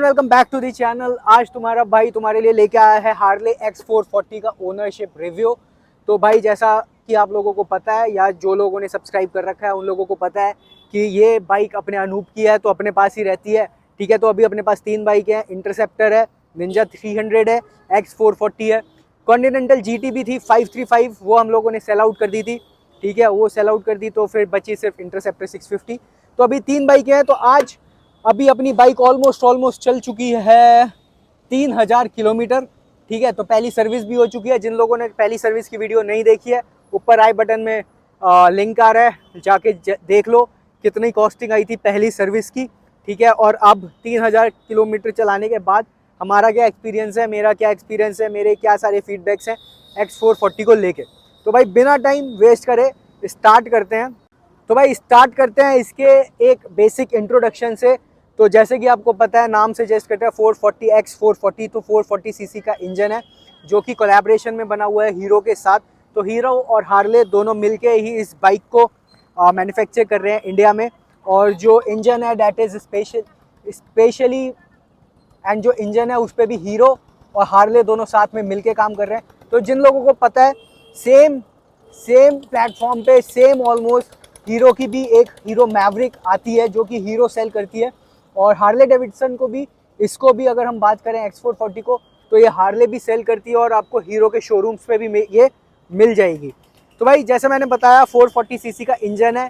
Welcome back to the channel. आज तुम्हारा भाई तुम्हारे लिए लेके आया है हार्ले X440 का ओनरशिप रिव्यू। तो भाई जैसा कि आप लोगों को पता है या जो लोगों ने सब्सक्राइब कर रखा है उन लोगों को पता है कि ये बाइक अपने अनूप की है तो अपने पास ही रहती है। ठीक है, तो अभी अपने पास 3 बाइक हैं, इंटरसेप्टर है, निंजा 300 है, X440 है, कॉन्टिनेंटल GT भी थी 535, वो हम लोगों ने सेल आउट कर दी थी। ठीक है, वो सेल आउट कर दी तो फिर बची सिर्फ इंटरसेप्टर 650। तो अभी 3 बाइकें हैं। तो आज अभी अपनी बाइक ऑलमोस्ट चल चुकी है 3000 किलोमीटर। ठीक है, तो पहली सर्विस भी हो चुकी है। जिन लोगों ने पहली सर्विस की वीडियो नहीं देखी है, ऊपर आई बटन में लिंक आ रहा है, जाके देख लो कितनी कॉस्टिंग आई थी पहली सर्विस की। ठीक है, और अब 3000 किलोमीटर चलाने के बाद हमारा क्या एक्सपीरियंस है, मेरा क्या एक्सपीरियंस है, मेरे क्या सारे फीडबैक्स हैं X440 को लेके। तो भाई बिना टाइम वेस्ट करे स्टार्ट करते हैं। तो भाई स्टार्ट करते हैं इसके एक बेसिक इंट्रोडक्शन से। तो जैसे कि आपको पता है, नाम से सजेस्ट करता है 440 X440, तो 440 सीसी का इंजन है जो कि कोलैबोरेशन में बना हुआ है हीरो के साथ। तो हीरो और हार्ले दोनों मिलके ही इस बाइक को मैन्युफैक्चर कर रहे हैं इंडिया में। और जो इंजन है डैट इज़ स्पेशली एंड जो इंजन है उस पर भी हीरो और हार्ले दोनों साथ में मिलके काम कर रहे हैं। तो जिन लोगों को पता है, सेम प्लेटफॉर्म पे सेम ऑलमोस्ट हीरो की भी एक हीरो मैवरिक आती है जो कि हीरो सेल करती है, और हार्ले डेविडसन को भी, इसको भी अगर हम बात करें X440 को, तो ये हार्ले भी सेल करती है और आपको हीरो के शोरूम्स पे भी ये मिल जाएगी। तो भाई जैसे मैंने बताया 440 सीसी का इंजन है,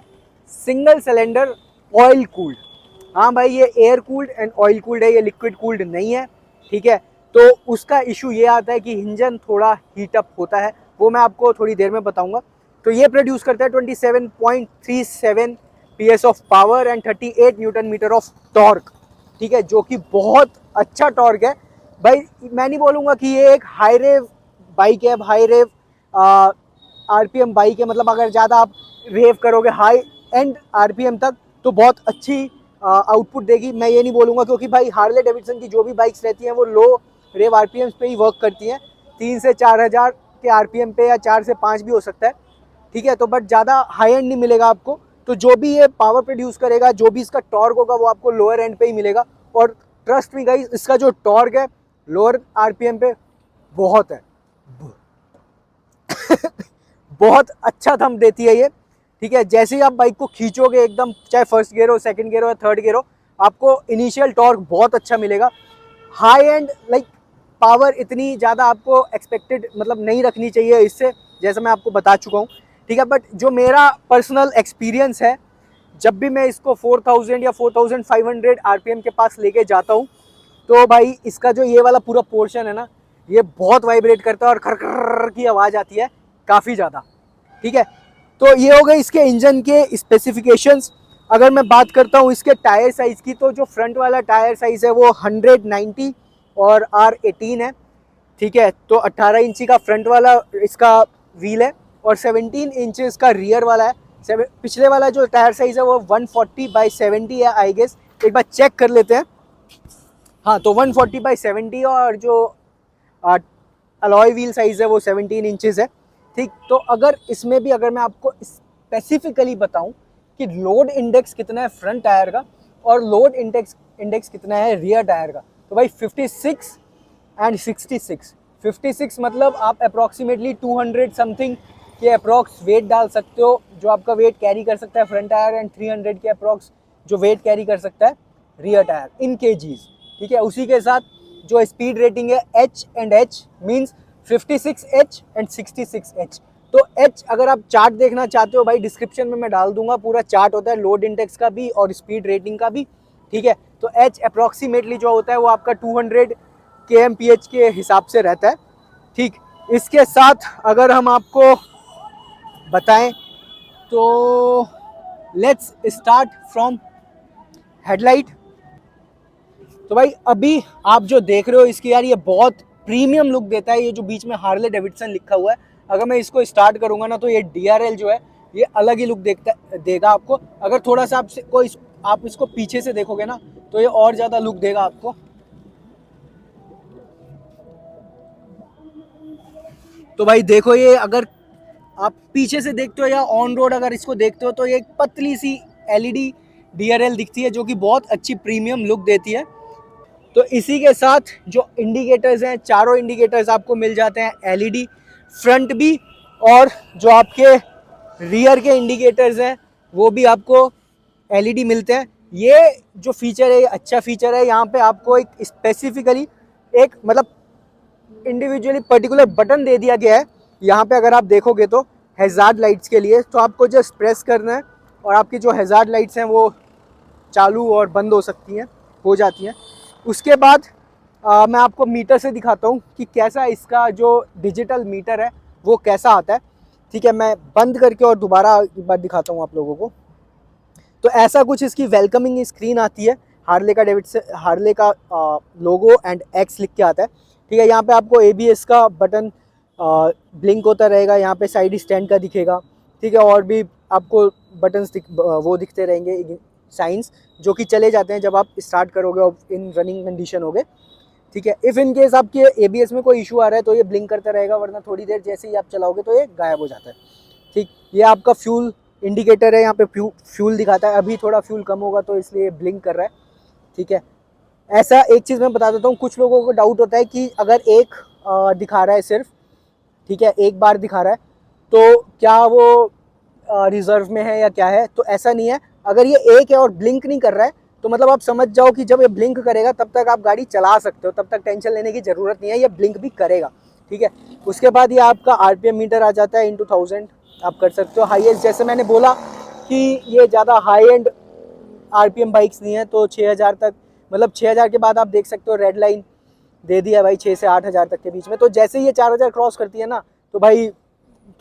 सिंगल सिलेंडर, ऑयल कूल्ड। हाँ भाई, ये air cooled and oil cooled है, ये लिक्विड कूल्ड नहीं है। ठीक है, तो उसका इशू ये आता है कि इंजन थोड़ा हीटअप होता है, वो मैं आपको थोड़ी देर में बताऊंगा। तो ये प्रोड्यूस करता है 27.37 PS of power and 38 newton metre of torque. ठीक है, जो कि बहुत अच्छा टॉर्क है भाई। मैं नहीं बोलूँगा कि ये एक हाई रेव बाइक है, हाई रेव RPM बाइक है। मतलब अगर ज़्यादा आप रेव करोगे हाई एंड RPM तक तो बहुत अच्छी आउटपुट देगी, मैं ये नहीं बोलूँगा, क्योंकि भाई हार्ले डेविडसन की जो भी बाइक्स रहती हैं वो लो रेव RPM पे ही वर्क करती हैं, 3 से 4000 के RPM पे या 4 से 5 भी हो सकता है। ठीक है, तो बट ज़्यादा हाई एंड नहीं मिलेगा आपको। तो जो भी ये पावर प्रोड्यूस करेगा, जो भी इसका टॉर्क होगा, वो आपको लोअर एंड पे ही मिलेगा। और ट्रस्ट मी गाइस, इसका जो टॉर्क है लोअर RPM पे बहुत है बहुत अच्छा थंब देती है ये। ठीक है, जैसे ही आप बाइक को खींचोगे एकदम, चाहे फर्स्ट गियर हो, सेकंड गियर हो या थर्ड गियर हो, आपको इनिशियल टॉर्क बहुत अच्छा मिलेगा। हाई एंड लाइक पावर इतनी ज़्यादा आपको एक्सपेक्टेड मतलब नहीं रखनी चाहिए इससे, जैसा मैं आपको बता चुका हूँ। ठीक है, बट जो मेरा पर्सनल एक्सपीरियंस है, जब भी मैं इसको 4000 या 4500 RPM के पास लेके जाता हूँ, तो भाई इसका जो ये वाला पूरा पोर्शन है ना, ये बहुत वाइब्रेट करता है और खर की आवाज़ आती है काफ़ी ज़्यादा। ठीक है, तो ये हो गए इसके इंजन के स्पेसिफिकेशंस। अगर मैं बात करता हूँ इसके टायर साइज़ की, तो जो फ्रंट वाला टायर साइज़ है वो 190 और R18 है। ठीक है, तो 18 इंची का फ्रंट वाला इसका व्हील है और 17 इंचेस का रियर वाला है। पिछले वाला जो टायर साइज़ है वो 140/70 है आई गेस, एक बार चेक कर लेते हैं। हाँ, तो 140/70 और जो अलॉय व्हील साइज़ है वो 17 इंचेस है। ठीक, तो अगर इसमें भी अगर मैं आपको स्पेसिफिकली बताऊं कि लोड इंडेक्स कितना है फ्रंट टायर का और लोड इंडेक्स कितना है रियर टायर का, तो भाई 56 एंड 66। 56 मतलब आप अप्रॉक्सीमेटली 200 समथिंग के अप्रॉक्स वेट डाल सकते हो, जो आपका वेट कैरी कर सकता है फ्रंट टायर, एंड 300 के अप्रॉक्स जो वेट कैरी कर सकता है रियर टायर इन kgs। ठीक है, उसी के साथ जो स्पीड रेटिंग है H and H means 56H and 66H। तो H अगर आप चार्ट देखना चाहते हो भाई, डिस्क्रिप्शन में मैं डाल दूंगा, पूरा चार्ट होता है लोड इंडेक्स का भी और स्पीड रेटिंग का भी। ठीक है, तो H अप्रॉक्सीमेटली जो होता है वो आपका 200 kmph के हिसाब से रहता है। ठीक, इसके साथ अगर हम आपको बताएं तो लेट्स स्टार्ट फ्रॉम हेडलाइट। तो भाई अभी आप जो देख रहे हो इसकी यार ये बहुत प्रीमियम लुक देता है, ये जो बीच में हार्ले डेविडसन लिखा हुआ है। अगर मैं इसको स्टार्ट करूंगा ना, तो ये DRL जो है ये अलग ही लुक देगा आपको। अगर थोड़ा सा आप इसको पीछे से देखोगे ना, तो ये और ज़्यादा लुक देगा आपको। तो भाई देखो, ये अगर आप पीछे से देखते हो या ऑन रोड अगर इसको देखते हो, तो ये एक पतली सी LED DRL दिखती है जो कि बहुत अच्छी प्रीमियम लुक देती है। तो इसी के साथ जो इंडिकेटर्स हैं, चारों इंडिकेटर्स आपको मिल जाते हैं एलईडी, फ्रंट भी, और जो आपके रियर के इंडिकेटर्स हैं वो भी आपको एलईडी मिलते हैं। ये जो फीचर है, अच्छा फीचर है। यहाँ पे आपको एक स्पेसिफिकली एक मतलब इंडिविजुअली पर्टिकुलर बटन दे दिया गया है। यहाँ पे अगर आप देखोगे तो हैजार्ड लाइट्स के लिए, तो आपको जस्ट प्रेस करना है और आपकी जो हैजार्ड लाइट्स हैं वो चालू और बंद हो सकती हैं, हो जाती हैं। उसके बाद मैं आपको मीटर से दिखाता हूँ कि कैसा इसका जो डिजिटल मीटर है वो कैसा आता है। ठीक है, मैं बंद करके और दोबारा एक बार दिखाता हूँ आप लोगों को। तो ऐसा कुछ इसकी वेलकमिंग स्क्रीन आती है। हार्ले का लोगो एंड एक्स लिख के आता है। ठीक है, यहाँ पे आपको ABS का बटन ब्लिंक होता रहेगा, यहाँ पे साइड स्टैंड का दिखेगा। ठीक है, और भी आपको बटन्स वो दिखते रहेंगे, साइंस जो कि चले जाते हैं जब आप स्टार्ट करोगे और इन रनिंग कंडीशन होगे। ठीक है, इफ़ इन केस आपके ABS में कोई इशू आ रहा है तो ये ब्लिंक करता रहेगा, वरना थोड़ी देर जैसे ही आप चलाओगे तो ये गायब हो जाता है। ठीक, ये आपका फ्यूल इंडिकेटर है, यहाँ पे फ्यूल दिखाता है। अभी थोड़ा फ्यूल कम होगा तो इसलिए ब्लिंक कर रहा है। ठीक है, ऐसा एक चीज़ मैं बता देता हूँ, कुछ लोगों को डाउट होता है कि अगर एक दिखा रहा है सिर्फ, ठीक है, एक बार दिखा रहा है तो क्या वो रिजर्व में है या क्या है। तो ऐसा नहीं है, अगर ये एक है और ब्लिंक नहीं कर रहा है तो मतलब आप समझ जाओ कि जब ये ब्लिंक करेगा तब तक आप गाड़ी चला सकते हो, तब तक टेंशन लेने की ज़रूरत नहीं है, ये ब्लिंक भी करेगा। ठीक है, उसके बाद ये आपका RPM मीटर आ जाता है, into 1000 आप कर सकते हो। हाईएस्ट, जैसे मैंने बोला कि ये ज़्यादा हाई एंड RPM बाइक्स नहीं है, तो 6000 तक, मतलब 6000 के बाद आप देख सकते हो रेड लाइन दे दिया भाई 6 से 8000 तक के बीच में। तो जैसे ही ये 4000 क्रॉस करती है ना, तो भाई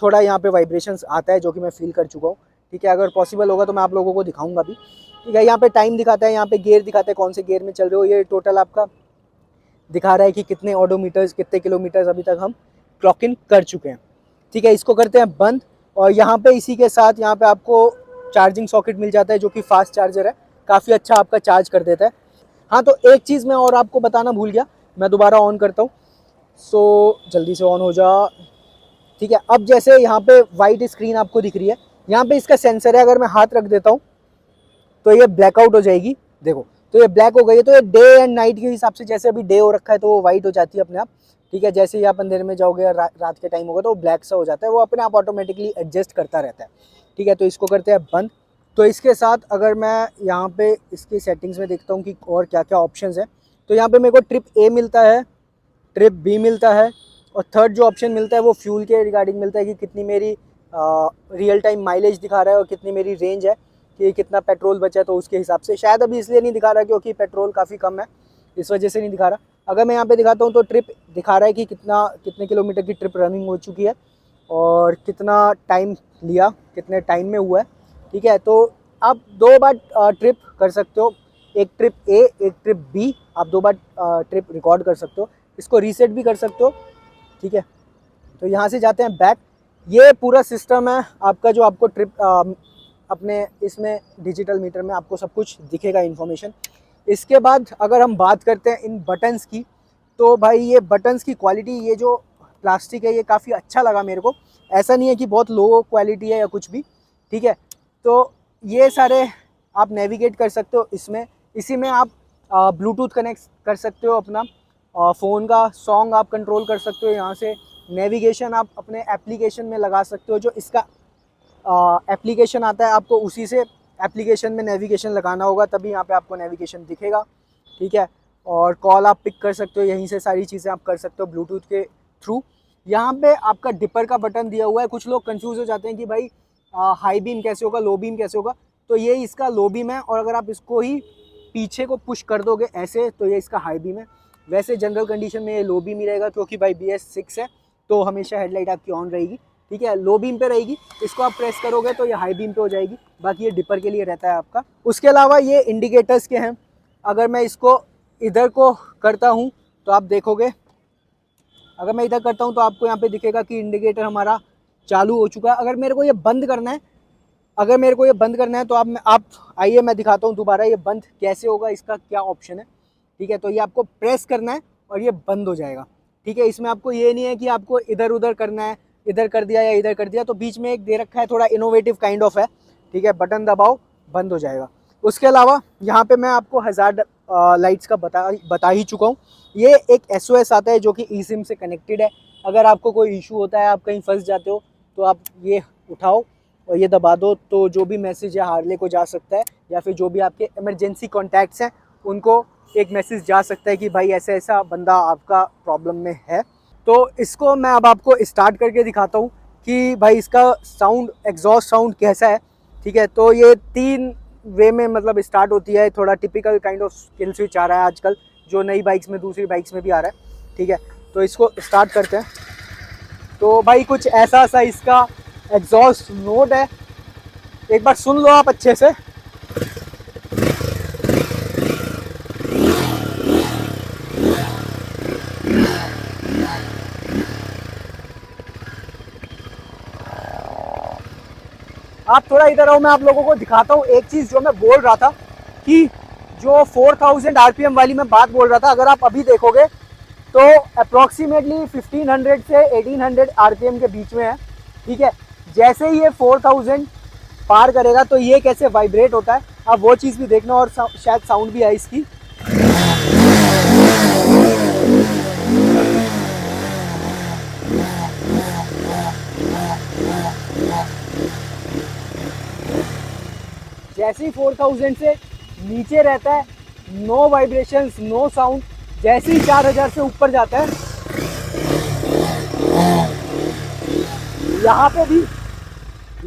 थोड़ा यहाँ पे वाइब्रेशंस आता है, जो कि मैं फील कर चुका हूँ। ठीक है, अगर पॉसिबल होगा तो मैं आप लोगों को दिखाऊंगा भी। ठीक है, यहाँ पे टाइम दिखाता है, यहाँ पे गियर दिखाता है, कौन से गियर में चल रहे हो। ये टोटल आपका दिखा रहा है कि कितने ऑडोमीटर्स, कितने किलोमीटर्स अभी तक हम क्लॉक इन कर चुके हैं। ठीक है, इसको करते हैं बंद। और यहाँ पे इसी के साथ यहाँ पे आपको चार्जिंग सॉकेट मिल जाता है, जो कि फास्ट चार्जर है, काफ़ी अच्छा आपका चार्ज कर देता है। हाँ, तो एक चीज़ मैं और आपको बताना भूल गया, मैं दोबारा ऑन करता हूँ। सो जल्दी से ऑन हो जा। ठीक है, अब जैसे यहाँ पे वाइट स्क्रीन आपको दिख रही है, यहाँ पे इसका सेंसर है। अगर मैं हाथ रख देता हूँ तो ये ब्लैकआउट हो जाएगी, देखो, तो ये ब्लैक हो गई है। तो ये डे एंड नाइट के हिसाब से, जैसे अभी डे हो रखा है तो वो वाइट हो जाती है अपने आप। ठीक है, जैसे ही आप अंधेरे में जाओगे रात के टाइम होगा तो वो ब्लैक सा हो जाता है, वो अपने आप ऑटोमेटिकली एडजस्ट करता रहता है। ठीक है, तो इसको करते हैं बंद। तो इसके साथ अगर मैं यहाँ पे इसकी सेटिंग्स में देखता हूँ कि और क्या क्या ऑप्शंस हैं, तो यहाँ पे मेरे को ट्रिप A मिलता है, ट्रिप B मिलता है, और थर्ड जो ऑप्शन मिलता है वो फ्यूल के रिगार्डिंग मिलता है कि कितनी मेरी रियल टाइम माइलेज दिखा रहा है और कितनी मेरी रेंज है, कि कितना पेट्रोल बचा है। तो उसके हिसाब से शायद अभी इसलिए नहीं दिखा रहा क्योंकि पेट्रोल काफ़ी कम है, इस वजह से नहीं दिखा रहा। अगर मैं यहाँ पे दिखाता हूँ तो ट्रिप दिखा रहा है कि कितने किलोमीटर की ट्रिप रनिंग हो चुकी है और कितना टाइम लिया, कितने टाइम में हुआ है। ठीक है, तो आप 2 बार ट्रिप कर सकते हो, एक ट्रिप A, एक ट्रिप B, आप 2 बार ट्रिप रिकॉर्ड कर सकते हो। इसको रीसेट भी कर सकते हो। ठीक है, तो यहाँ से जाते हैं बैक। ये पूरा सिस्टम है आपका, जो आपको ट्रिप अपने इसमें डिजिटल मीटर में आपको सब कुछ दिखेगा इन्फॉर्मेशन। इसके बाद अगर हम बात करते हैं इन बटन्स की, तो भाई ये बटन्स की क्वालिटी, ये जो प्लास्टिक है ये काफ़ी अच्छा लगा मेरे को। ऐसा नहीं है कि बहुत लो क्वालिटी है या कुछ भी। ठीक है, तो ये सारे आप नेविगेट कर सकते हो इसमें। इसी में आप ब्लूटूथ कनेक्ट कर सकते हो, अपना फ़ोन का सॉन्ग आप कंट्रोल कर सकते हो यहाँ से। नेविगेशन आप अपने एप्लीकेशन में लगा सकते हो, जो इसका एप्लीकेशन आता है, आपको उसी से एप्लीकेशन में नेविगेशन लगाना होगा, तभी यहाँ पे आपको नेविगेशन दिखेगा। ठीक है, और कॉल आप पिक कर सकते हो, यहीं से सारी चीज़ें आप कर सकते हो ब्लूटूथ के थ्रू। यहाँ पे आपका डिपर का बटन दिया हुआ है। कुछ लोग कंफ्यूज हो जाते हैं कि भाई हाई बीम कैसे होगा, लो बीम कैसे होगा। तो ये इसका लो बीम है, और अगर आप इसको ही पीछे को पुश कर दोगे ऐसे तो ये इसका हाई बीम है। वैसे जनरल कंडीशन में ये लो बीम ही रहेगा, क्योंकि भाई BS6 है तो हमेशा हेडलाइट आपकी ऑन रहेगी। ठीक है, लो बीम पे रहेगी। इसको आप प्रेस करोगे तो ये हाई बीम पे हो जाएगी, बाकी ये डिपर के लिए रहता है आपका। उसके अलावा ये इंडिकेटर्स के हैं। अगर मैं इसको इधर को करता हूँ तो आप देखोगे, अगर मैं इधर करता हूँ तो आपको यहाँ पे दिखेगा कि इंडिकेटर हमारा चालू हो चुका है। अगर मेरे को ये बंद करना है, तो आप आइए मैं दिखाता हूँ दोबारा ये बंद कैसे होगा, इसका क्या ऑप्शन है। ठीक है, तो ये आपको प्रेस करना है और ये बंद हो जाएगा। ठीक है, इसमें आपको ये नहीं है कि आपको इधर उधर करना है, इधर कर दिया या इधर कर दिया। तो बीच में एक दे रखा है, थोड़ा इनोवेटिव काइंड ऑफ है। ठीक है, बटन दबाओ बंद हो जाएगा। उसके अलावा यहाँ पे मैं आपको हज़ार्ड लाइट्स का बता ही चुका हूँ। ये एक SOS आता है जो कि eSIM से कनेक्टेड है। अगर आपको कोई इशू होता है, आप कहीं फंस जाते हो, तो आप ये उठाओ और ये दबा दो, तो जो भी मैसेज है हार्ले को जा सकता है, या फिर जो भी आपके इमरजेंसी कॉन्टैक्ट्स हैं उनको एक मैसेज जा सकता है कि भाई ऐसा ऐसा बंदा आपका प्रॉब्लम में है। तो इसको मैं अब आपको स्टार्ट करके दिखाता हूँ कि भाई इसका साउंड, एग्जॉस्ट साउंड कैसा है। ठीक है, तो ये 3 वे में मतलब स्टार्ट होती है। थोड़ा typical kind of kill switch आ रहा है आजकल, जो नई बाइक्स में, दूसरी बाइक्स में भी आ रहा है। ठीक है, तो इसको स्टार्ट करते हैं। तो भाई कुछ ऐसा सा इसका एग्जॉस्ट नोट है, एक बार सुन लो आप अच्छे से। आप थोड़ा इधर आओ, मैं आप लोगों को दिखाता हूँ एक चीज़ जो मैं बोल रहा था कि जो 4000 RPM वाली मैं बात बोल रहा था, अगर आप अभी देखोगे तो अप्रॉक्सीमेटली 1500 से 1800 RPM के बीच में है। ठीक है, जैसे ही ये 4000 पार करेगा तो ये कैसे वाइब्रेट होता है, आप वो चीज़ भी देखना, और शायद साउंड भी है इसकी। जैसे ही 4000 से नीचे रहता है, नो वाइब्रेशंस, नो साउंड। जैसे ही 4000 से ऊपर जाता है,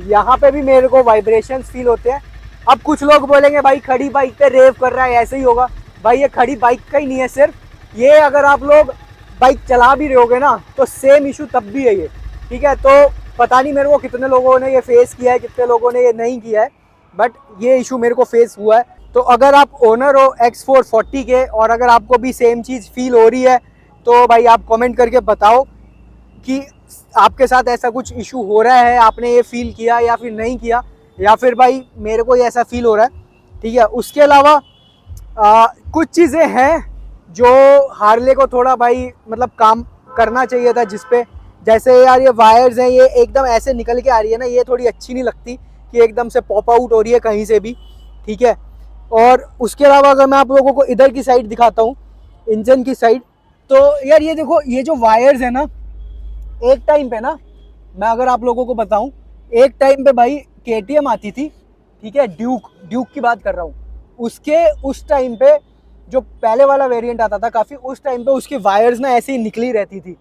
यहाँ पे भी मेरे को वाइब्रेशंस फील होते हैं। अब कुछ लोग बोलेंगे भाई खड़ी बाइक पे रेव कर रहा है, ऐसे ही होगा। भाई ये खड़ी बाइक का ही नहीं है सिर्फ ये, अगर आप लोग बाइक चला भी रहे होगे ना तो सेम इशू तब भी है ये। ठीक है, तो पता नहीं मेरे को कितने लोगों ने ये फेस किया है, कितने लोगों ने ये नहीं किया है, बट ये इशू मेरे को फेस हुआ है। तो अगर आप ओनर हो X440 के और अगर आपको भी सेम चीज़ फील हो रही है तो भाई आप कमेंट करके बताओ कि आपके साथ ऐसा कुछ इशू हो रहा है, आपने ये फील किया या फिर नहीं किया, या फिर भाई मेरे को ऐसा फील हो रहा है। ठीक है, उसके अलावा कुछ चीज़ें हैं जो हार्ले को थोड़ा भाई मतलब काम करना चाहिए था, जिसपे जैसे यार ये वायर्स हैं, ये एकदम ऐसे निकल के आ रही है ना, ये थोड़ी अच्छी नहीं लगती कि एकदम से पॉप आउट हो रही है कहीं से भी। ठीक है, और उसके अलावा अगर मैं आप लोगों को इधर की साइड दिखाता हूँ, इंजन की साइड, तो यार ये देखो, ये जो वायर्स है ना, एक टाइम पे ना, मैं अगर आप लोगों को बताऊं, एक टाइम पे भाई KTM आती थी। ठीक है, ड्यूक की बात कर रहा हूँ, उसके उस टाइम पे जो पहले वाला वेरिएंट आता था काफ़ी, उस टाइम पे उसकी वायर्स ना ऐसे ही निकली रहती थी।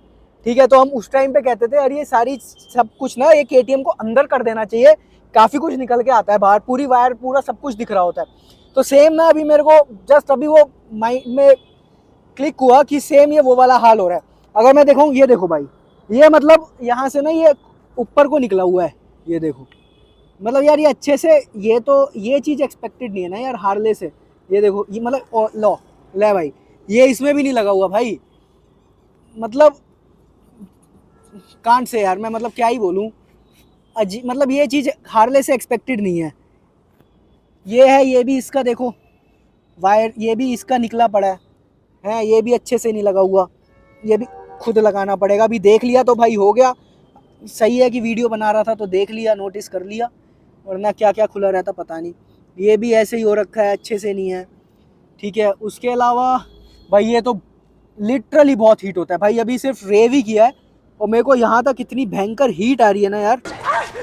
ठीक है, तो हम उस टाइम पे कहते थे अरे ये सारी सब कुछ ना ये KTM को अंदर कर देना चाहिए, काफ़ी कुछ निकल के आता है बाहर, पूरी वायर पूरा सब कुछ दिख रहा होता है। तो सेम ना अभी मेरे को जस्ट अभी वो माइंड में क्लिक हुआ कि सेम ये वो वाला हाल हो रहा है। अगर मैं देखूँ, ये देखो भाई, ये मतलब यहाँ से ना ये ऊपर को निकला हुआ है, ये देखो, मतलब यार ये अच्छे से, ये तो ये चीज़ एक्सपेक्टेड नहीं है ना यार हार्ले से। ये देखो, ये मतलब लो ले भाई, ये इसमें भी नहीं लगा हुआ भाई, मतलब कांट से यार मैं मतलब क्या ही बोलूँ, मतलब ये चीज़ हार्ले से एक्सपेक्टेड नहीं है। ये है, ये भी इसका देखो वायर, ये भी इसका निकला पड़ा है, ये भी अच्छे से नहीं लगा हुआ, ये भी खुद लगाना पड़ेगा। अभी देख लिया तो भाई हो गया, सही है कि वीडियो बना रहा था तो देख लिया, नोटिस कर लिया, वरना क्या क्या खुला रहता पता नहीं। ये भी ऐसे ही हो रखा है, अच्छे से नहीं है। ठीक है, उसके अलावा भाई ये तो लिटरली बहुत हीट होता है भाई, अभी सिर्फ रेव ही किया है और मेरे को यहाँ तक इतनी भयंकर हीट आ रही है ना यार,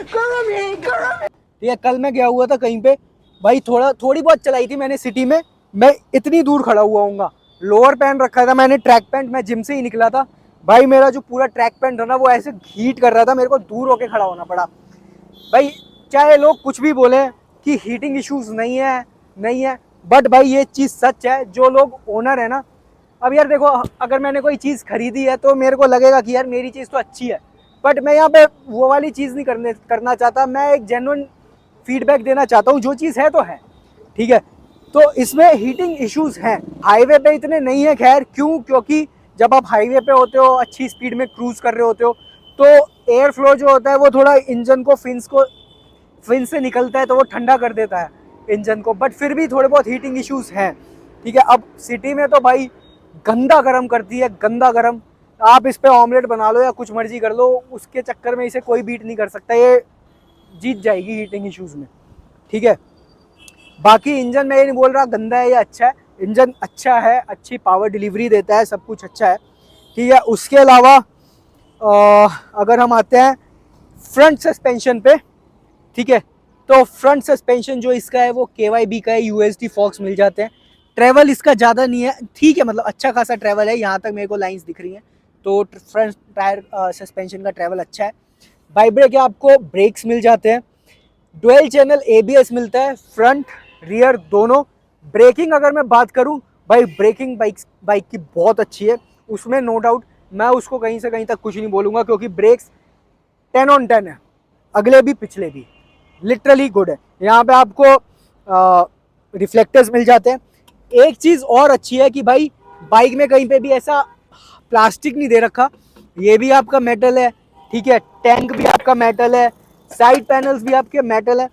गरम है। ठीक है, कल मैं गया हुआ था कहीं पे भाई, थोड़ी बहुत चलाई थी मैंने सिटी में, मैं इतनी दूर खड़ा हुआ हूँगा, लोअर पहन रखा था मैंने, ट्रैक पैंट, मैं जिम से ही निकला था भाई, मेरा जो पूरा ट्रैक पैंट था ना वो ऐसे हीट कर रहा था, मेरे को दूर होके खड़ा होना पड़ा भाई। चाहे लोग कुछ भी बोले कि हीटिंग इश्यूज नहीं है, बट भाई ये चीज़ सच है। जो लोग ओनर है ना, अब यार देखो, अगर मैंने कोई चीज़ खरीदी है तो मेरे को लगेगा कि यार मेरी चीज़ तो अच्छी है, बट मैं यहाँ पे वो वाली चीज़ नहीं करना चाहता, मैं एक जेन्युइन फीडबैक देना चाहता हूँ, जो चीज़ है तो है। ठीक है, तो इसमें हीटिंग इश्यूज हैं, हाईवे पे इतने नहीं है खैर, क्योंकि जब आप हाईवे पे होते हो, अच्छी स्पीड में क्रूज कर रहे होते हो, तो एयर फ्लो जो होता है वो थोड़ा इंजन को फिन से निकलता है तो वो ठंडा कर देता है इंजन को, बट फिर भी थोड़े बहुत हीटिंग इश्यूज हैं। ठीक है, अब सिटी में तो भाई गंदा गर्म करती है, गंदा गर्म, आप इस पर ऑमलेट बना लो या कुछ मर्जी कर लो, उसके चक्कर में इसे कोई बीट नहीं कर सकता, ये जीत जाएगी हीटिंग इश्यूज में। ठीक है, बाकी इंजन मैं ये नहीं बोल रहा गंदा है या अच्छा है, इंजन अच्छा है, अच्छी पावर डिलीवरी देता है, सब कुछ अच्छा है, ठीक है। उसके अलावा अगर हम आते हैं फ्रंट सस्पेंशन पे, ठीक है, तो फ्रंट सस्पेंशन जो इसका है वो KYB का है, USD फॉक्स मिल जाते हैं। ट्रैवल इसका ज़्यादा नहीं है, ठीक है, मतलब अच्छा खासा ट्रैवल है, यहाँ तक मेरे को लाइंस दिख रही हैं, तो फ्रंट टायर सस्पेंशन का ट्रैवल अच्छा है। वाइब्रेट के आपको ब्रेक्स मिल जाते हैं, डुअल चैनल ABS मिलता है, फ्रंट रियर दोनों। ब्रेकिंग अगर मैं बात करूं भाई, ब्रेकिंग बाइक की बहुत अच्छी है, उसमें नो डाउट, मैं उसको कहीं से कहीं तक कुछ नहीं बोलूँगा, क्योंकि ब्रेक्स 10 on 10 है, अगले भी पिछले भी, लिटरली गुड है। यहाँ पे आपको रिफ्लेक्टर्स मिल जाते हैं। एक चीज़ और अच्छी है कि भाई बाइक में कहीं पे भी ऐसा प्लास्टिक नहीं दे रखा, ये भी आपका मेटल है, ठीक है, टैंक भी आपका मेटल है, साइड पैनल्स भी आपके मेटल है,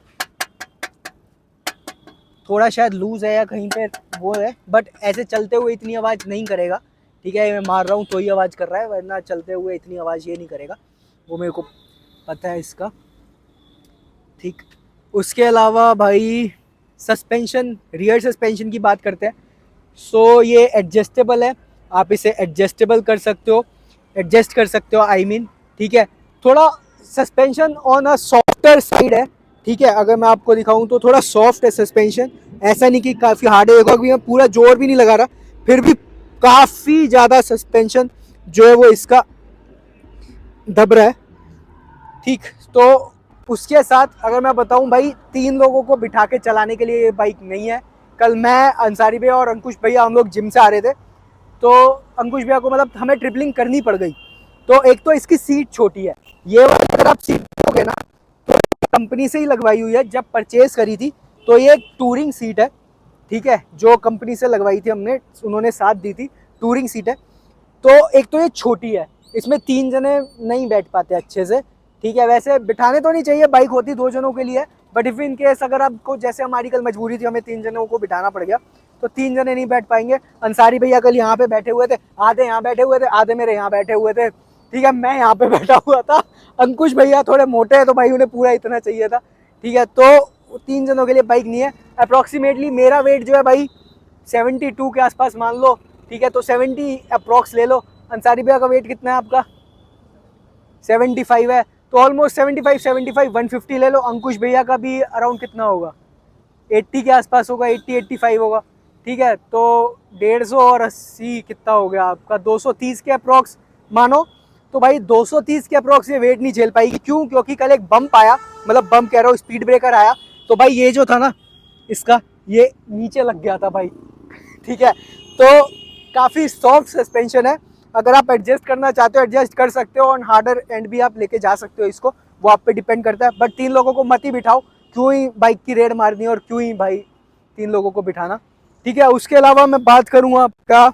थोड़ा शायद लूज है या कहीं पे वो है, बट ऐसे चलते हुए इतनी आवाज़ नहीं करेगा, ठीक है, मैं मार रहा हूँ तो ही आवाज़ कर रहा है, वरना चलते हुए इतनी आवाज़ ये नहीं करेगा, वो मेरे को पता है इसका, ठीक। उसके अलावा भाई सस्पेंशन, रियर सस्पेंशन की बात करते हैं, सो ये एडजस्टेबल है, आप इसे एडजस्टेबल कर सकते हो, एडजस्ट कर सकते हो, आई मीन, ठीक है। थोड़ा suspension on a softer side है, ठीक है, अगर मैं आपको दिखाऊं तो थोड़ा सॉफ्ट है सस्पेंशन, ऐसा नहीं कि काफ़ी हार्ड है, देखो अभी मैं पूरा जोर भी नहीं लगा रहा, फिर भी काफ़ी ज़्यादा सस्पेंशन जो है वो इसका दब रहा है, ठीक। तो उसके साथ अगर मैं बताऊं भाई, 3 लोगों को बिठा के चलाने के लिए ये बाइक नहीं है। कल मैं, अंसारी भैया और अंकुश भैया, हम लोग जिम से आ रहे थे, तो अंकुश भैया को मतलब हमें ट्रिपलिंग करनी पड़ गई, तो एक तो इसकी सीट छोटी है, ये वाली अगर आप सीट देखोगे ना तो कंपनी से ही लगवाई हुई है, जब परचेज करी थी तो ये एक टूरिंग सीट है, ठीक है, जो कंपनी से लगवाई थी हमने, उन्होंने साथ दी थी, टूरिंग सीट है। तो एक तो ये छोटी है, इसमें 3 जने नहीं बैठ पाते अच्छे से, ठीक है, वैसे बिठाने तो नहीं चाहिए, बाइक होती 2 जनों के लिए, बट इफ़ इन केस अगर आपको, जैसे हमारी कल मजबूरी थी, हमें 3 जनों को बिठाना पड़ गया, तो 3 जने नहीं बैठ पाएंगे। अंसारी भैया कल यहाँ पे बैठे हुए थे, आधे यहाँ बैठे हुए थे, आधे मेरे यहाँ बैठे हुए थे, ठीक है, मैं यहाँ पे बैठा हुआ था। अंकुश भैया थोड़े मोटे हैं तो भाई उन्हें पूरा इतना चाहिए था, ठीक है, तो 3 जनों के लिए बाइक नहीं है। अप्रॉक्सीमेटली मेरा वेट जो है भाई 72 के आसपास मान लो, ठीक है, तो 70 अप्रॉक्स ले लो। अंसारी भैया का वेट कितना है आपका? 75 है, तो ऑलमोस्ट 75 150 ले लो। अंकुश भैया का भी अराउंड कितना होगा, 80 के आसपास होगा, 80-85 होगा, ठीक है, तो 150 और 80 कितना हो गया आपका, 230 के अप्रॉक्स मानो। तो भाई 230 के अप्रॉक्स ये वेट नहीं झेल पाएगी, क्यों? क्योंकि कल एक बम्प आया, मतलब बम्प कह रहा हूँ, स्पीड ब्रेकर आया, तो भाई ये जो था ना इसका, ये नीचे लग गया था भाई, ठीक है, तो काफ़ी सॉफ्ट सस्पेंशन है, अगर आप एडजस्ट करना चाहते हो एडजस्ट कर सकते हो, और हार्डर एंड भी आप लेके जा सकते हो इसको, वो आप पे डिपेंड करता है, बट 3 लोगों को मत ही बिठाओ, क्यों ही बाइक की रेड मारनी है और क्यों ही भाई 3 लोगों को बिठाना, ठीक है। उसके अलावा मैं बात करूँगा आपका,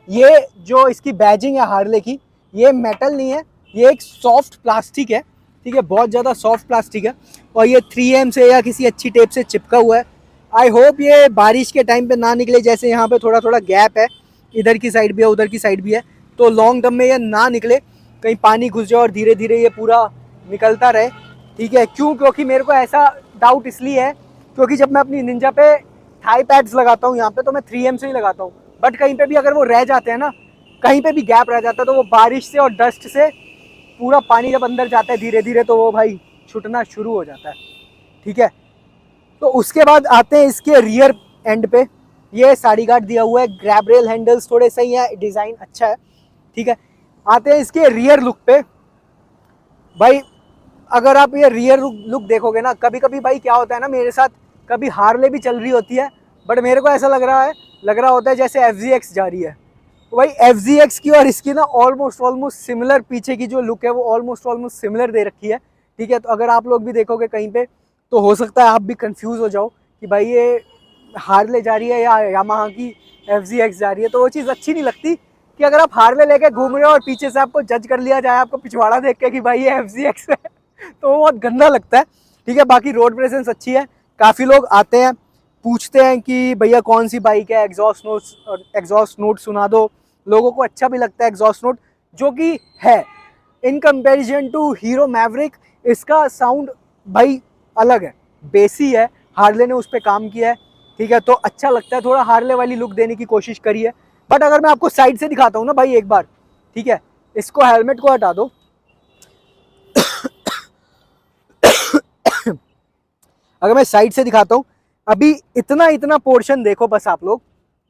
ये जो इसकी बैजिंग है हार्ले की, ये मेटल नहीं है, ये एक सॉफ्ट प्लास्टिक है, ठीक है, बहुत ज़्यादा सॉफ्ट प्लास्टिक है, और ये 3M से या किसी अच्छी टेप से चिपका हुआ है। आई होप ये बारिश के टाइम पे ना निकले, जैसे यहाँ पे थोड़ा थोड़ा गैप है, इधर की साइड भी है उधर की साइड भी है, तो लॉन्ग टर्म में ये ना निकले, कहीं पानी घुस जाए और धीरे धीरे ये पूरा निकलता रहे, ठीक है। क्यों? क्योंकि मेरे को ऐसा डाउट इसलिए है क्योंकि जब मैं अपनी निंजा पे थाई पैड्स लगाता हूँ यहाँ पे, तो मैं 3M से ही लगाता हूँ, बट कहीं पे भी अगर वो रह जाते हैं ना, कहीं पे भी गैप रह जाता है, तो वो बारिश से और डस्ट से पूरा पानी जब अंदर जाता है धीरे धीरे, तो वो भाई छूटना शुरू हो जाता है, ठीक है। तो उसके बाद आते हैं इसके रियर एंड पे, ये साड़ी गार्ड दिया हुआ है, ग्रैब रेल हैंडल्स थोड़े सही है, डिज़ाइन अच्छा है, ठीक है। आते हैं इसके रियर लुक पे, भाई अगर आप ये रियर लुक देखोगे ना, कभी कभी भाई क्या होता है ना मेरे साथ, कभी हार्ले भी चल रही होती है, बट मेरे को ऐसा लग रहा होता है जैसे FZX जा रही है, तो भाई FZX की और इसकी ना ऑलमोस्ट सिमिलर, पीछे की जो लुक है वो ऑलमोस्ट सिमिलर दे रखी है, ठीक है। तो अगर आप लोग भी देखोगे कहीं पे, तो हो सकता है आप भी कंफ्यूज हो जाओ कि भाई ये हार्ले जा रही है या यामाहा की FZX जा रही है, तो वो चीज़ अच्छी नहीं लगती कि अगर आप हार्ले लेके घूम रहे हो और पीछे से आपको जज कर लिया जाए, आपको पिछवाड़ा देख के कि भाई ये FZX है, तो वो बहुत गंदा लगता है, ठीक है। बाकी रोड प्रेजेंस अच्छी है, काफ़ी लोग आते हैं पूछते हैं कि भैया कौन सी बाइक है, एग्जॉस्ट नोट सुना दो, लोगों को अच्छा भी लगता है एग्जॉस्ट नोट, जो कि है in comparison to Hero Maverick, इसका साउंड भाई अलग है, बेसी है, हार्ले ने उस पर काम किया है, ठीक है, तो अच्छा लगता है, थोड़ा हार्ले वाली लुक देने की कोशिश करी है। बट अगर मैं आपको साइड से दिखाता हूँ ना भाई एक बार, ठीक है, इसको हेलमेट को हटा दो अगर मैं साइड से दिखाता हूँ, अभी इतना इतना पोर्शन देखो बस आप लोग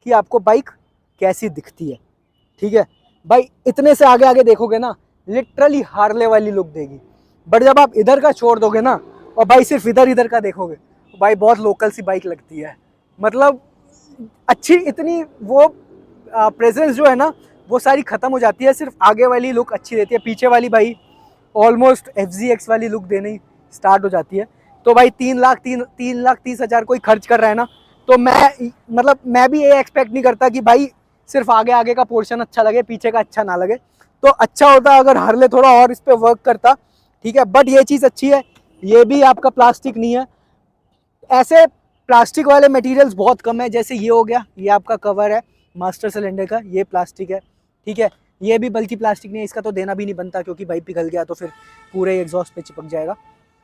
कि आपको बाइक कैसी दिखती है, ठीक है भाई। इतने से आगे आगे देखोगे ना, लिटरली हार्ले वाली लुक देगी। बट जब आप इधर का छोड़ दोगे ना और भाई सिर्फ इधर इधर का देखोगे, भाई बहुत लोकल सी बाइक लगती है। मतलब अच्छी इतनी वो प्रेजेंस जो है ना वो सारी खत्म हो जाती है, सिर्फ आगे वाली लुक अच्छी रहती है, पीछे वाली भाई ऑलमोस्ट FZX वाली लुक देनी स्टार्ट हो जाती है। तो भाई 3,30,000 कोई खर्च कर रहा है ना, तो मैं भी ये एक्सपेक्ट नहीं करता कि भाई सिर्फ आगे आगे का पोर्शन अच्छा लगे, पीछे का अच्छा ना लगे। तो अच्छा होता अगर हार्ले थोड़ा और इस पर वर्क करता, ठीक है। बट ये चीज़ अच्छी है, ये भी आपका प्लास्टिक नहीं है। ऐसे प्लास्टिक वाले मटेरियल्स बहुत कम है, जैसे ये हो गया, ये आपका कवर है मास्टर सिलेंडर का, ये प्लास्टिक है, ठीक है। ये भी बल्कि प्लास्टिक नहीं है, इसका तो देना भी नहीं बनता क्योंकि भाई पिघल गया तो फिर पूरे एग्जॉस्ट पे चिपक जाएगा,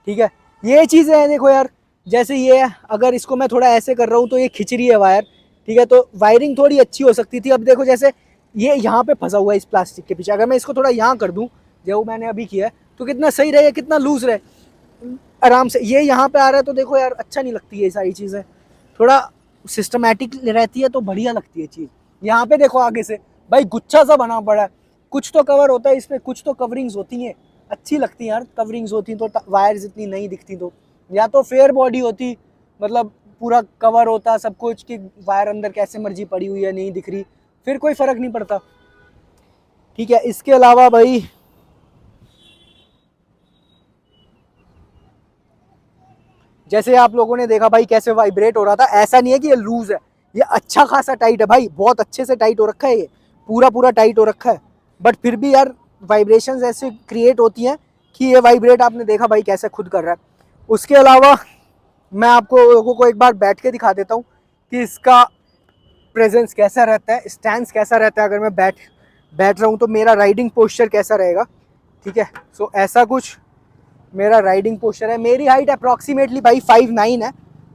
ठीक है। ये चीज़ें हैं देखो यार, जैसे ये है, अगर इसको मैं थोड़ा ऐसे कर रहा हूँ तो ये खिंच रही है वायर, ठीक है, तो वायरिंग थोड़ी अच्छी हो सकती थी। अब देखो जैसे ये यहाँ पे फंसा हुआ है इस प्लास्टिक के पीछे, अगर मैं इसको थोड़ा यहाँ कर दूँ जो मैंने अभी किया है, तो कितना सही रहे, कितना लूज रहे आराम से। ये यहाँ पे आ रहा है तो देखो यार अच्छा नहीं लगती है, ये सारी चीज़ें थोड़ा सिस्टमैटिक रहती है तो बढ़िया लगती है चीज़। यहाँ पे देखो आगे से भाई गुच्छा सा बना पड़ा है, कुछ तो कवर होता है इसमें, कुछ तो कवरिंग्स होती हैं, अच्छी लगती है यार। कवरिंग्स होती तो वायर्स इतनी नहीं दिखती, तो या तो फेयर बॉडी होती, मतलब पूरा कवर होता सब कुछ, कि वायर अंदर कैसे मर्जी पड़ी हुई है नहीं दिख रही, फिर कोई फ़र्क नहीं पड़ता, ठीक है। इसके अलावा भाई जैसे आप लोगों ने देखा भाई कैसे वाइब्रेट हो रहा था, ऐसा नहीं है कि ये लूज है, ये अच्छा खासा टाइट है भाई, बहुत अच्छे से टाइट हो रखा है, ये पूरा पूरा टाइट हो रखा है। बट फिर भी यार वाइब्रेशंस ऐसे क्रिएट होती हैं कि ये वाइब्रेट आपने देखा भाई कैसे खुद कर रहा है। उसके अलावा मैं आपको लोगों को एक बार बैठ के दिखा देता हूँ कि इसका प्रेजेंस कैसा रहता है, स्टैंड कैसा रहता है। अगर मैं बैठ रहा हूँ तो मेरा राइडिंग पोस्चर कैसा रहेगा, ठीक है। सो ऐसा कुछ मेरा राइडिंग पोस्चर है। मेरी हाइट अप्रॉक्सीमेटली भाई 5'9" है,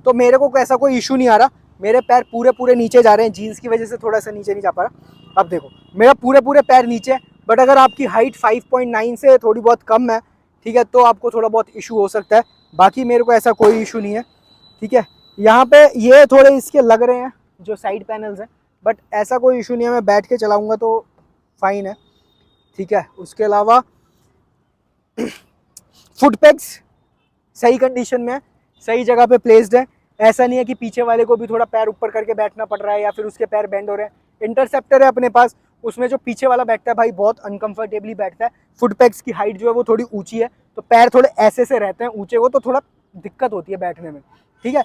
तो मेरे को ऐसा कोई इशू नहीं आ रहा। मेरे पैर पूरे पूरे नीचे जा रहे हैं, जीन्स की वजह से थोड़ा सा नीचे नहीं जा पा रहा। अब देखो मेरा पूरे पूरे पैर नीचे है। बट अगर आपकी हाइट 5.9 से थोड़ी बहुत कम है, ठीक है, तो आपको थोड़ा बहुत इशू हो सकता है। बाकी मेरे को ऐसा कोई इशू नहीं है, ठीक है। यहाँ पे ये थोड़े इसके लग रहे हैं जो साइड पैनल्स हैं, बट ऐसा कोई इशू नहीं है, मैं बैठ के चलाऊँगा तो फाइन है, ठीक है। उसके अलावा फुट पेग्स सही कंडीशन में है, सही जगह पे प्लेस्ड है। ऐसा नहीं है कि पीछे वाले को भी थोड़ा पैर ऊपर करके बैठना पड़ रहा है या फिर उसके पैर बेंड हो रहे हैं। इंटरसेप्टर है अपने पास, उसमें जो पीछे वाला बैठता है भाई बहुत अनकंफर्टेबली बैठता है। फुट पेग्स की हाइट जो है वो थोड़ी ऊंची है, तो पैर थोड़े ऐसे से रहते हैं ऊंचे, वो तो थोड़ा दिक्कत होती है बैठने में, ठीक है।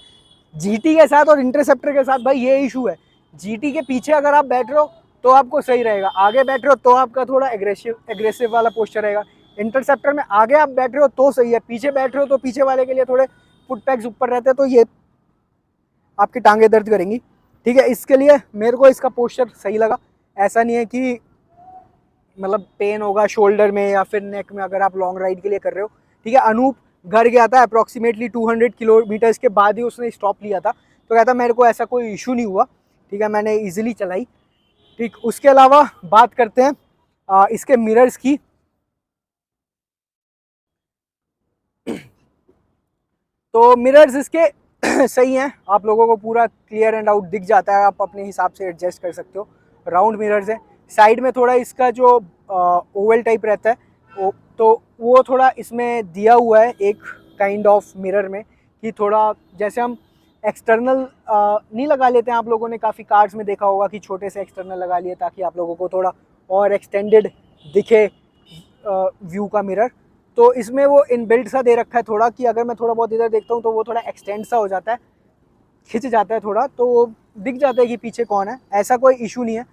GT के साथ और इंटरसेप्टर के साथ भाई ये इशू है, GT के पीछे अगर आप बैठ रहे हो तो आपको सही रहेगा, आगे बैठ रहे हो तो आपका थोड़ा एग्रेसिव वाला पोस्चर रहेगा। इंटरसेप्टर में आगे आप बैठ रहे हो तो सही है, पीछे बैठ रहे हो तो पीछे वाले के लिए थोड़े फुट पैक्स ऊपर रहते हैं, तो ये आपकी टांगे दर्द करेंगी, ठीक है। इसके लिए मेरे को इसका पोस्चर सही लगा। ऐसा नहीं है कि मतलब पेन होगा शोल्डर में या फिर नेक में अगर आप लॉन्ग राइड के लिए कर रहे हो, ठीक है। अनूप घर गया था अप्रॉक्सीमेटली 200 किलोमीटर्स के बाद ही उसने स्टॉप लिया था, तो कहता मेरे को ऐसा कोई इशू नहीं हुआ, ठीक है, मैंने ईजिली चलाई, ठीक। उसके अलावा बात करते हैं इसके मिरर्स की। तो मिरर्स इसके सही हैं, आप लोगों को पूरा क्लियर एंड आउट दिख जाता है, आप अपने हिसाब से एडजस्ट कर सकते हो। राउंड मिरर्स है, साइड में थोड़ा इसका जो ओवल टाइप रहता है तो वो थोड़ा इसमें दिया हुआ है एक काइंड ऑफ मिरर में, कि थोड़ा जैसे हम एक्सटर्नल नहीं लगा लेते हैं, आप लोगों ने काफ़ी कार्स में देखा होगा कि छोटे से एक्सटर्नल लगा लिए ताकि आप लोगों को थोड़ा और एक्सटेंडेड दिखे व्यू का मिरर। तो इसमें वो इनबिल्ट सा दे रखा है थोड़ा, कि अगर मैं थोड़ा बहुत इधर देखता हूँ तो वो थोड़ा एक्सटेंड सा हो जाता है, खिंच जाता है थोड़ा, तो वो दिख जाता है कि पीछे कौन है। ऐसा कोई इशू नहीं है।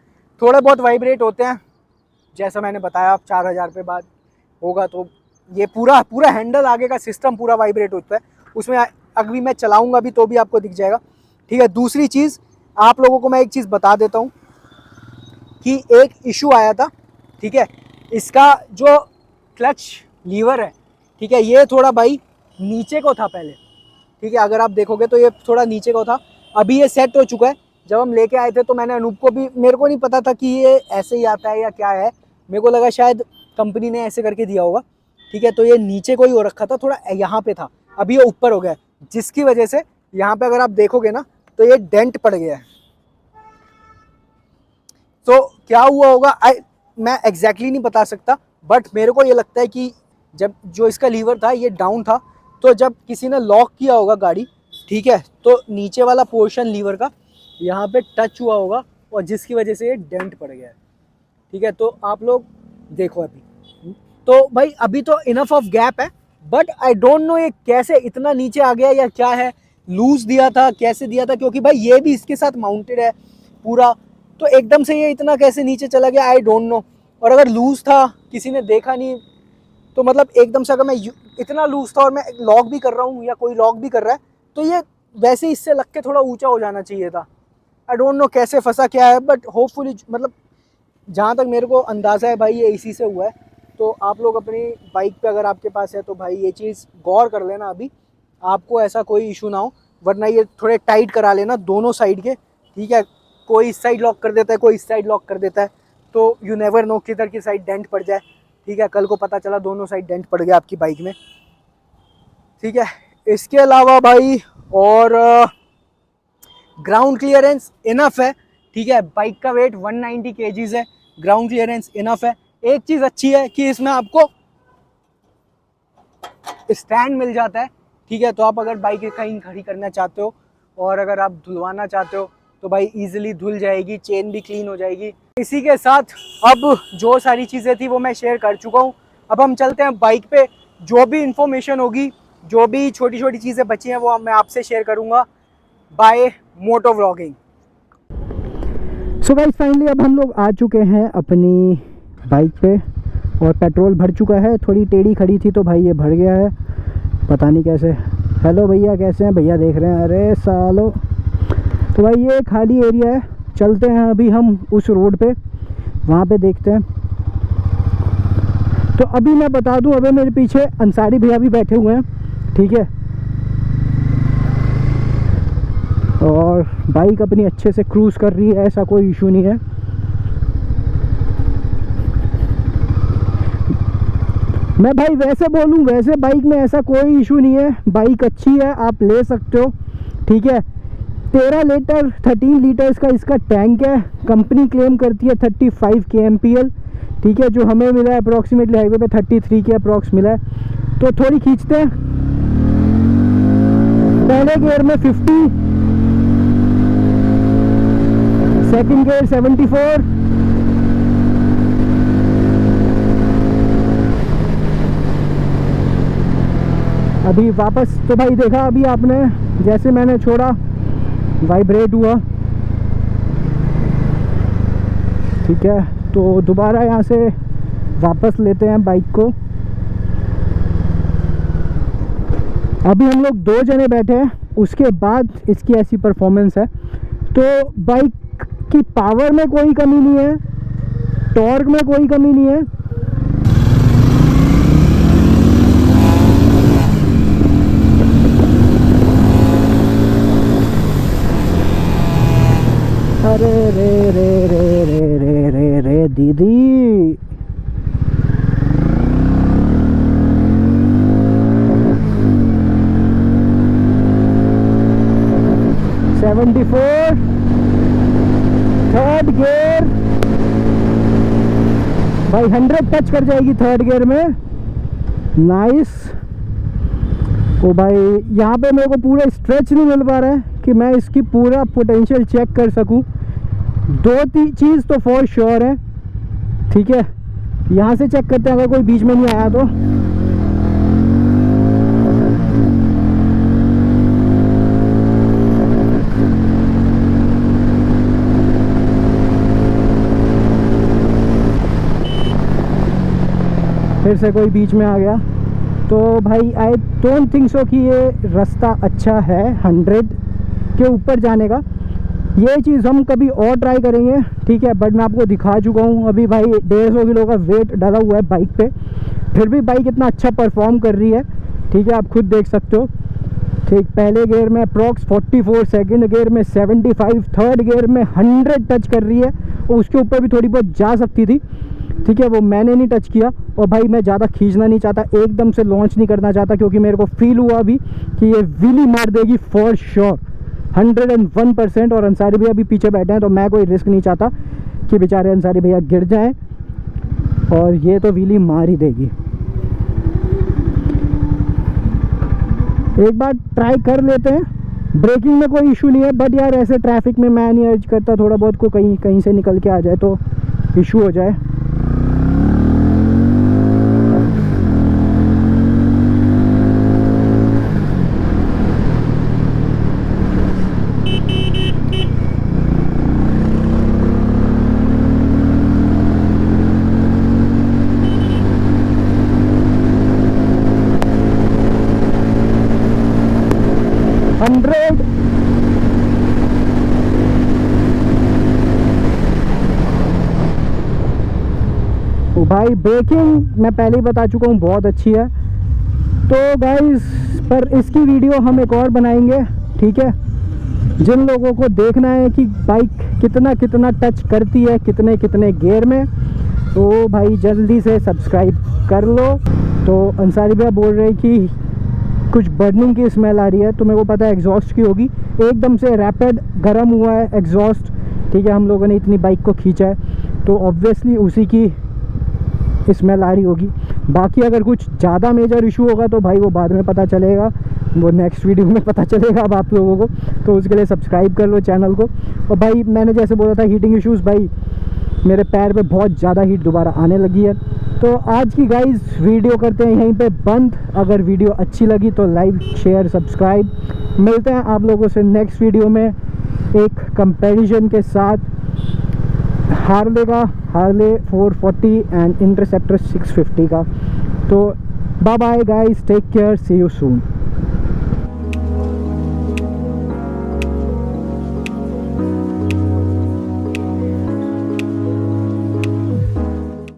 थोड़े बहुत वाइब्रेट होते हैं, जैसा मैंने बताया, आप 4000 पे बाद होगा तो ये पूरा पूरा हैंडल आगे का सिस्टम पूरा वाइब्रेट होता है। उसमें अभी मैं चलाऊँगा भी तो भी आपको दिख जाएगा, ठीक है। दूसरी चीज़ आप लोगों को मैं एक चीज़ बता देता हूँ कि एक इशू आया था, ठीक है, इसका जो क्लच लीवर है, ठीक है, ये थोड़ा भाई नीचे को था पहले, ठीक है। अगर आप देखोगे तो ये थोड़ा नीचे का था, अभी ये सेट हो चुका है। जब हम लेके आए थे तो मैंने अनूप को भी, मेरे को नहीं पता था कि ये ऐसे ही आता है या क्या है, मेरे को लगा शायद कंपनी ने ऐसे करके दिया होगा, ठीक है। तो ये नीचे को ही हो रखा था, थोड़ा यहाँ पे था, अभी ये ऊपर हो गया, जिसकी वजह से यहाँ पे अगर आप देखोगे ना तो ये डेंट पड़ गया है। तो क्या हुआ होगा मैं एग्जैक्टली नहीं बता सकता, बट मेरे को ये लगता है कि जब जो इसका लीवर था ये डाउन था, तो जब किसी ने लॉक किया होगा गाड़ी, ठीक है, तो नीचे वाला पोर्शन लीवर का यहाँ पे टच हुआ होगा और जिसकी वजह से ये डेंट पड़ गया है, ठीक है। तो आप लोग देखो अभी, तो भाई अभी तो इनफ ऑफ गैप है, बट आई डोंट नो ये कैसे इतना नीचे आ गया या क्या है, लूज दिया था कैसे दिया था, क्योंकि भाई ये भी इसके साथ माउंटेड है पूरा, तो एकदम से ये इतना कैसे नीचे चला गया आई डोंट नो। और अगर लूज था किसी ने देखा नहीं तो मतलब एकदम से अगर मैं इतना लूज था और मैं लॉक भी कर रहा हूँ या कोई लॉक भी कर रहा है तो ये वैसे इससे लग के थोड़ा ऊंचा हो जाना चाहिए था। आई डोंट नो कैसे फंसा क्या है, बट होपफुली मतलब जहाँ तक मेरे को अंदाज़ा है भाई ये इसी से हुआ है। तो आप लोग अपनी बाइक पे अगर आपके पास है तो भाई ये चीज़ गौर कर लेना, अभी आपको ऐसा कोई इशू ना हो, वरना ये थोड़े टाइट करा लेना दोनों साइड के, ठीक है। कोई इस साइड लॉक कर देता है, कोई इस साइड लॉक कर देता है, तो यू नेवर नो किधर की साइड डेंट पड़ जाए, ठीक है। कल को पता चला दोनों साइड डेंट पड़ गया आपकी बाइक में, ठीक है। इसके अलावा भाई और ग्राउंड क्लियरेंस इनफ है, ठीक है। बाइक का वेट 190 kgs है, ग्राउंड क्लियरेंस इनफ है। एक चीज़ अच्छी है कि इसमें आपको स्टैंड मिल जाता है, ठीक है। तो आप अगर बाइक कहीं खड़ी करना चाहते हो और अगर आप धुलवाना चाहते हो तो भाई इजीली धुल जाएगी, चेन भी क्लीन हो जाएगी। इसी के साथ अब जो सारी चीज़ें थी वो मैं शेयर कर चुका हूँ। अब हम चलते हैं बाइक पे, जो भी इंफॉर्मेशन होगी, जो भी छोटी छोटी चीज़ें बची हैं वो मैं आपसे शेयर करूँगा bye moto vlogging. So guys finally अब हम लोग आ चुके हैं अपनी बाइक पे और पेट्रोल भर चुका है। थोड़ी टेढ़ी खड़ी थी तो भाई ये भर गया है, पता नहीं कैसे। हेलो भैया, कैसे हैं भैया? देख रहे हैं, अरे सालो। तो भाई ये खाली एरिया है, चलते हैं अभी हम उस रोड पे, वहाँ पे देखते हैं। तो अभी मैं बता दूं, अभी मेरे पीछे अंसारी भैया भी बैठे हुए हैं, ठीक है। और बाइक अपनी अच्छे से क्रूज़ कर रही है, ऐसा कोई इशू नहीं है। मैं भाई वैसे बोलूँ, वैसे बाइक में ऐसा कोई इशू नहीं है, बाइक अच्छी है, आप ले सकते हो, ठीक है। 13 लीटर 13 लीटर्स का इसका टैंक है, कंपनी क्लेम करती है 35 kmpl, ठीक है। जो हमें मिला है अप्रॉक्सीमेटली हाईवे पे 33 के अप्रॉक्स मिला है। तो थोड़ी खींचते हैं, पहले गियर में 50, सेकंड गियर 74, अभी वापस। तो भाई देखा अभी आपने, जैसे मैंने छोड़ा वाइब्रेट हुआ, ठीक है। तो दोबारा यहाँ से वापस लेते हैं बाइक को। अभी हम लोग 2 जने बैठे हैं, उसके बाद इसकी ऐसी परफॉर्मेंस है। तो बाइक की पावर में कोई कमी नहीं है, टॉर्क में कोई कमी नहीं है, अरे रे रे रे रे रे रे रे दीदी, थर्ड गियर भाई 100 टच कर जाएगी थर्ड गियर में, नाइस। तो भाई यहाँ पे मेरे को पूरा स्ट्रेच नहीं मिल पा रहा है कि मैं इसकी पूरा पोटेंशियल चेक कर सकूँ। 2-3 चीज़ तो फॉर श्योर है, ठीक है। यहाँ से चेक करते हैं अगर कोई बीच में नहीं आया तो। फिर से कोई बीच में आ गया तो भाई आई डोंट थिंक सो कि ये रास्ता अच्छा है 100 के ऊपर जाने का। ये चीज़ हम कभी और ट्राई करेंगे, ठीक है। बट मैं आपको दिखा चुका हूँ अभी भाई 150 किलो का वेट डाला हुआ है बाइक पे, फिर भी बाइक इतना अच्छा परफॉर्म कर रही है, ठीक है। आप खुद देख सकते हो, ठीक, पहले गियर में अप्रॉक्स 44, सेकंड गियर में 75, थर्ड गियर में 100 टच कर रही है। और उसके ऊपर भी थोड़ी बहुत जा सकती थी, ठीक है, वो मैंने नहीं टच किया। और भाई मैं ज़्यादा खींचना नहीं चाहता, एकदम से लॉन्च नहीं करना चाहता, क्योंकि मेरे को फील हुआ अभी कि ये व्हीली मार देगी फॉर श्योर 101%। और अंसारी भैया भी पीछे बैठे हैं, तो मैं कोई रिस्क नहीं चाहता कि बेचारे अंसारी भैया गिर जाएं, और ये तो व्हीली मार ही देगी। एक बार ट्राई कर लेते हैं, ब्रेकिंग में कोई इशू नहीं है, बट यार ऐसे ट्रैफिक में मैं नहीं अर्ज करता, थोड़ा बहुत को कहीं से निकल के आ जाए तो इशू हो जाए। भाई ब्रेकिंग मैं पहले ही बता चुका हूँ बहुत अच्छी है। तो गाइस पर इसकी वीडियो हम एक और बनाएंगे, ठीक है। जिन लोगों को देखना है कि बाइक कितना कितना टच करती है कितने कितने गियर में, तो भाई जल्दी से सब्सक्राइब कर लो। तो अंसारी भैया बोल रहे हैं कि कुछ बर्निंग की स्मेल आ रही है, तो मेरे को पता है एग्जॉस्ट की होगी, एकदम से रैपिड गर्म हुआ है एग्जॉस्ट, ठीक है। हम लोगों ने इतनी बाइक को खींचा है, तो ऑब्वियसली उसी की स्मेल आ रही होगी। बाकी अगर कुछ ज़्यादा मेजर इशू होगा तो भाई वो बाद में पता चलेगा, वो नेक्स्ट वीडियो में पता चलेगा अब आप लोगों को। तो उसके लिए सब्सक्राइब कर लो चैनल को। और भाई मैंने जैसे बोला था हीटिंग इश्यूज़, भाई मेरे पैर पे बहुत ज़्यादा हीट दोबारा आने लगी है। तो आज की गाइस वीडियो करते हैं यहीं पे बंद। अगर वीडियो अच्छी लगी तो लाइक शेयर सब्सक्राइब। मिलते हैं आप लोगों से नेक्स्ट वीडियो में एक कंपैरिजन के साथ हार्ले का, हार्ले 440 एंड इंटरसेप्टर 650 का। तो bye bye guys, take care, see you soon.